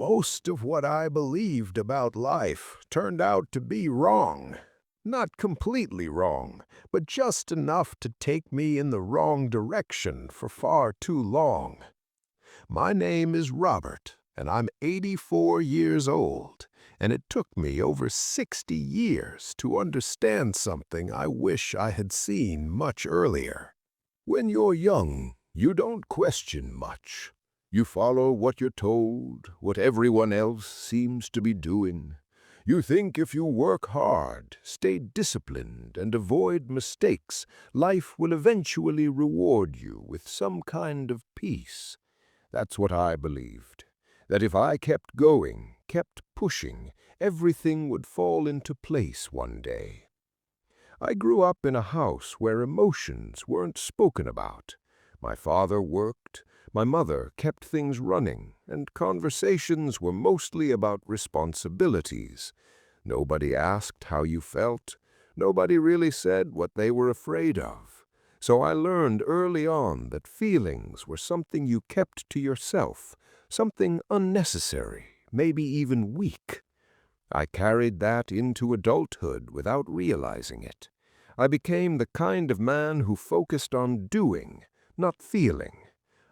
Most of what I believed about life turned out to be wrong. Not completely wrong, but just enough to take me in the wrong direction for far too long. My name is Robert, and I'm 84 years old, and it took me over 60 years to understand something I wish I had seen much earlier. When you're young, you don't question much. You follow what you're told, what everyone else seems to be doing. You think if you work hard, stay disciplined, and avoid mistakes, life will eventually reward you with some kind of peace. That's what I believed. That if I kept going, kept pushing, everything would fall into place one day. I grew up in a house where emotions weren't spoken about. My father worked, my mother kept things running, and conversations were mostly about responsibilities. Nobody asked how you felt. Nobody really said what they were afraid of. So I learned early on that feelings were something you kept to yourself, something unnecessary, maybe even weak. I carried that into adulthood without realizing it. I became the kind of man who focused on doing, not feeling.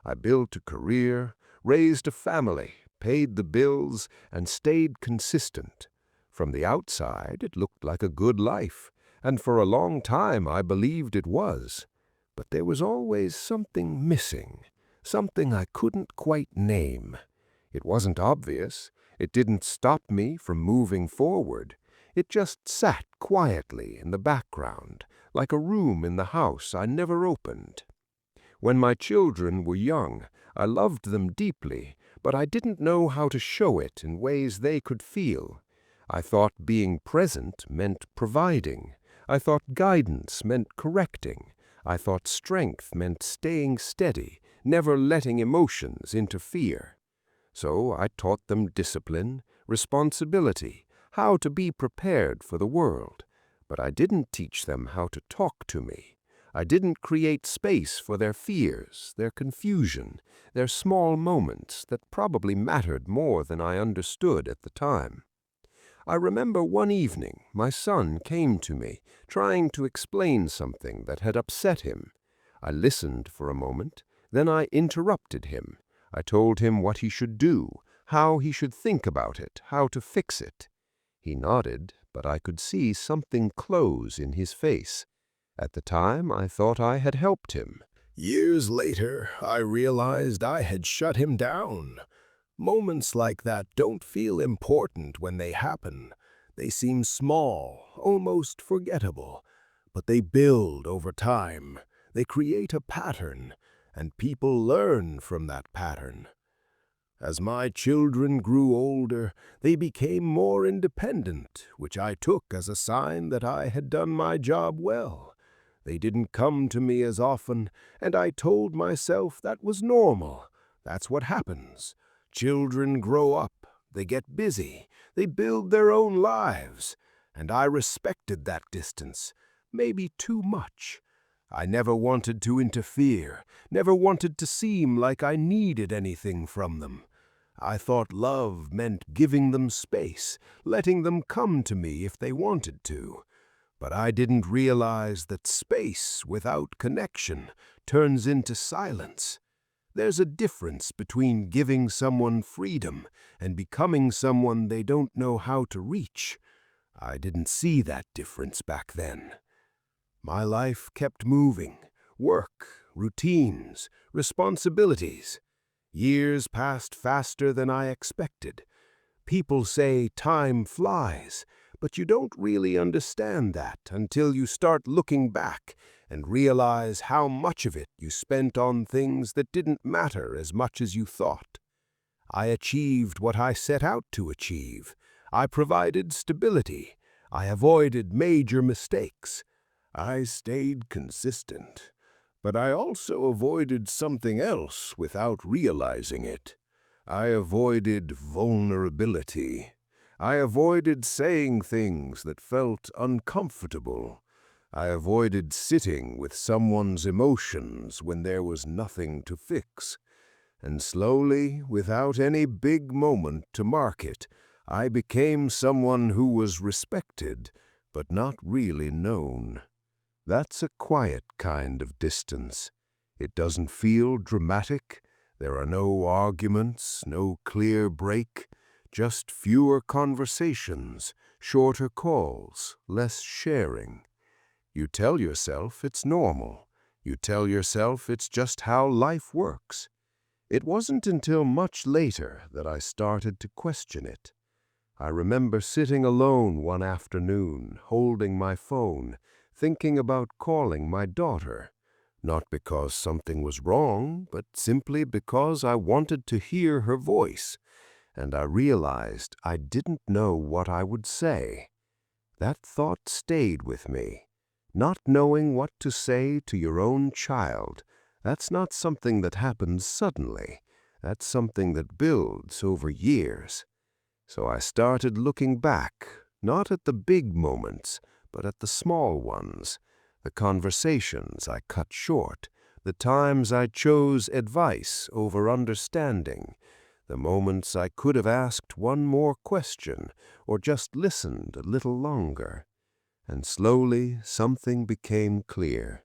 I built a career, raised a family, paid the bills, and stayed consistent. From the outside, it looked like a good life, and for a long time I believed it was. But there was always something missing, something I couldn't quite name. It wasn't obvious. It didn't stop me from moving forward. It just sat quietly in the background, like a room in the house I never opened. When my children were young, I loved them deeply, but I didn't know how to show it in ways they could feel. I thought being present meant providing. I thought guidance meant correcting. I thought strength meant staying steady, never letting emotions interfere. So I taught them discipline, responsibility, how to be prepared for the world. But I didn't teach them how to talk to me. I didn't create space for their fears, their confusion, their small moments that probably mattered more than I understood at the time. I remember one evening my son came to me, trying to explain something that had upset him. I listened for a moment, then I interrupted him. I told him what he should do, how he should think about it, how to fix it. He nodded, but I could see something close in his face. At the time, I thought I had helped him. Years later, I realized I had shut him down. Moments like that don't feel important when they happen. They seem small, almost forgettable, but they build over time. They create a pattern, and people learn from that pattern. As my children grew older, they became more independent, which I took as a sign that I had done my job well. They didn't come to me as often, and I told myself that was normal. That's what happens. Children grow up, they get busy, they build their own lives, and I respected that distance, maybe too much. I never wanted to interfere, never wanted to seem like I needed anything from them. I thought love meant giving them space, letting them come to me if they wanted to. But I didn't realize that space without connection turns into silence. There's a difference between giving someone freedom and becoming someone they don't know how to reach. I didn't see that difference back then. My life kept moving. Work, routines, responsibilities. Years passed faster than I expected. People say time flies, but you don't really understand that until you start looking back and realize how much of it you spent on things that didn't matter as much as you thought. I achieved what I set out to achieve. I provided stability. I avoided major mistakes. I stayed consistent. But I also avoided something else without realizing it. I avoided vulnerability. I avoided saying things that felt uncomfortable. I avoided sitting with someone's emotions when there was nothing to fix. And slowly, without any big moment to mark it, I became someone who was respected, but not really known. That's a quiet kind of distance. It doesn't feel dramatic. There are no arguments, no clear break, just fewer conversations, shorter calls, less sharing. You tell yourself it's normal. You tell yourself it's just how life works. It wasn't until much later that I started to question it. I remember sitting alone one afternoon, holding my phone, thinking about calling my daughter. Not because something was wrong, but simply because I wanted to hear her voice, and I realized I didn't know what I would say. That thought stayed with me. Not knowing what to say to your own child, that's not something that happens suddenly. That's something that builds over years. So I started looking back, not at the big moments, but at the small ones, the conversations I cut short, the times I chose advice over understanding, the moments I could have asked one more question or just listened a little longer. And slowly something became clear.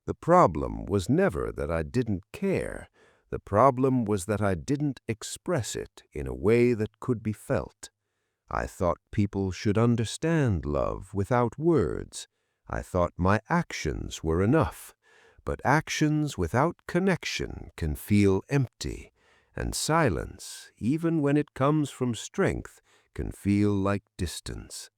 The problem was never that I didn't care. The problem was that I didn't express it in a way that could be felt. I thought people should understand love without words. I thought my actions were enough. But actions without connection can feel empty, and silence, even when it comes from strength, can feel like distance.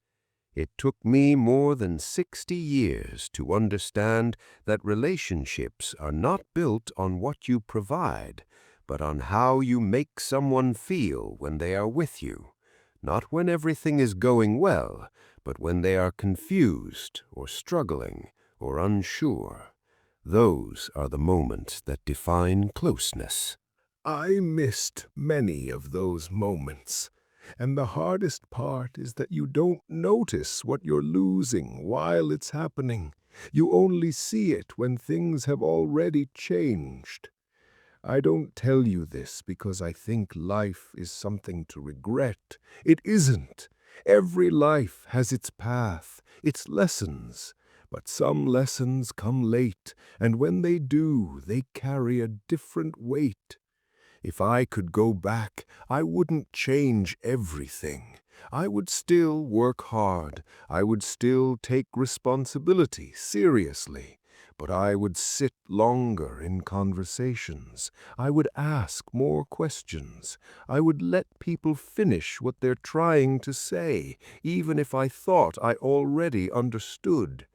It took me more than 60 years to understand that relationships are not built on what you provide, but on how you make someone feel when they are with you. Not when everything is going well, but when they are confused or struggling or unsure. Those are the moments that define closeness. I missed many of those moments. And the hardest part is that you don't notice what you're losing while it's happening. You only see it when things have already changed. I don't tell you this because I think life is something to regret. It isn't. Every life has its path, its lessons. But some lessons come late, and when they do, they carry a different weight. If I could go back, I wouldn't change everything. I would still work hard. I would still take responsibility seriously. But I would sit longer in conversations. I would ask more questions. I would let people finish what they're trying to say, even if I thought I already understood.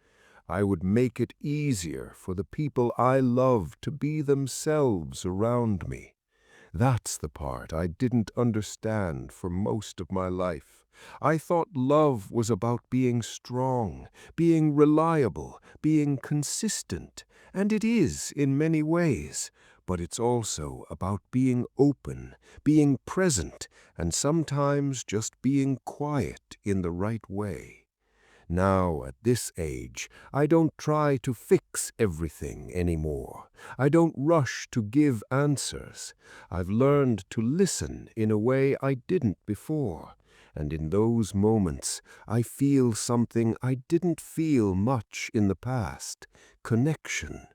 I would make it easier for the people I love to be themselves around me. That's the part I didn't understand for most of my life. I thought love was about being strong, being reliable, being consistent, and it is in many ways. But it's also about being open, being present, and sometimes just being quiet in the right way. Now, at this age, I don't try to fix everything anymore. I don't rush to give answers. I've learned to listen in a way I didn't before. And in those moments, I feel something I didn't feel much in the past: connection.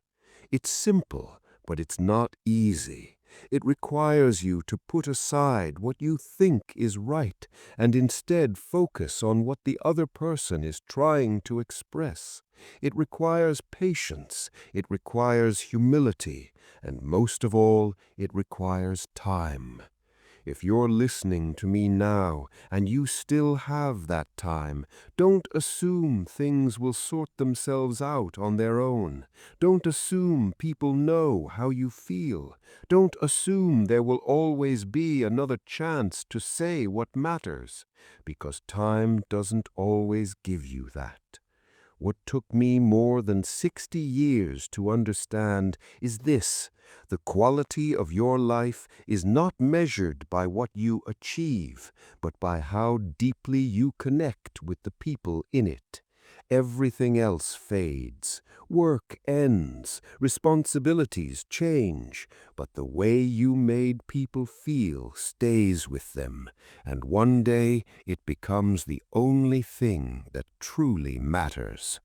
It's simple, but it's not easy. It requires you to put aside what you think is right and instead focus on what the other person is trying to express. It requires patience, it requires humility, and most of all, it requires time. If you're listening to me now and you still have that time, don't assume things will sort themselves out on their own. Don't assume people know how you feel. Don't assume there will always be another chance to say what matters, because time doesn't always give you that. What took me more than 60 years to understand is this: the quality of your life is not measured by what you achieve, but by how deeply you connect with the people in it. Everything else fades. Work ends. Responsibilities change. But the way you made people feel stays with them. And one day it becomes the only thing that truly matters.